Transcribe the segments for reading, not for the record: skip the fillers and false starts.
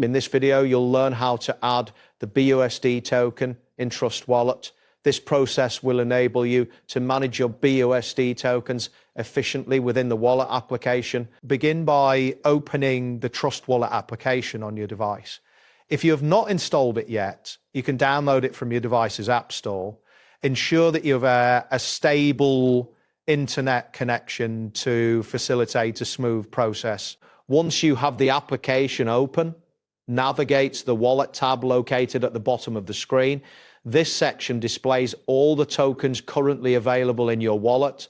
In this video, you'll learn how to add the BUSD token in Trust Wallet. This process will enable you to manage your BUSD tokens efficiently within the wallet application. Begin by opening the Trust Wallet application on your device. If you have not installed it yet, you can download it from your device's app store. Ensure that you have a stable internet connection to facilitate a smooth process. Once you have the application open, navigate to the Wallet tab located at the bottom of the screen. This section displays all the tokens currently available in your wallet.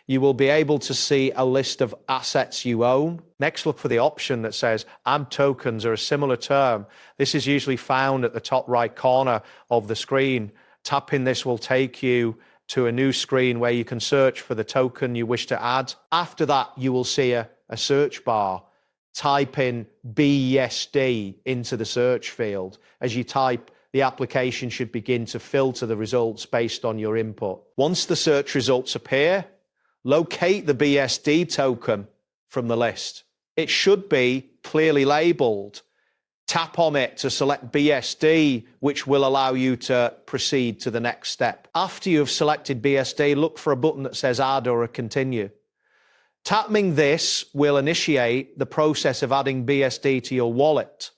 You will be able to see a list of assets you own. Next, look for the option that says Add Tokens or a similar term. This is usually found at the top right corner of the screen. Tapping this will take you to a new screen where you can search for the token you wish to add. After that, you will see a search bar. Type in BUSD into the search field. As you type, the application should begin to filter the results based on your input. Once the search results appear, locate the BUSD token from the list. It should be clearly labeled. Tap on it to select BUSD, which will allow you to proceed to the next step. After you have selected BUSD, look for a button that says Add or a Continue. Tapping this will initiate the process of adding BUSD to your wallet.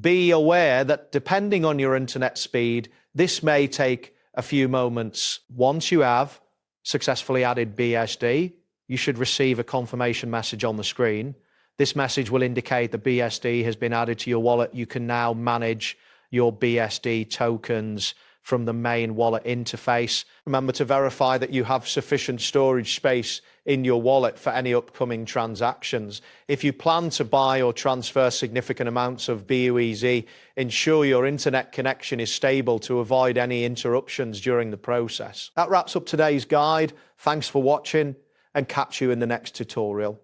Be aware that depending on your internet speed, this may take a few moments. Once you have successfully added BUSD, you should receive a confirmation message on the screen. This message will indicate that BUSD has been added to your wallet. You can now manage your BUSD tokens from the main wallet interface. Remember to verify that you have sufficient storage space in your wallet for any upcoming transactions. If you plan to buy or transfer significant amounts of BUSD, ensure your internet connection is stable to avoid any interruptions during the process. That wraps up today's guide. Thanks for watching, and catch you in the next tutorial.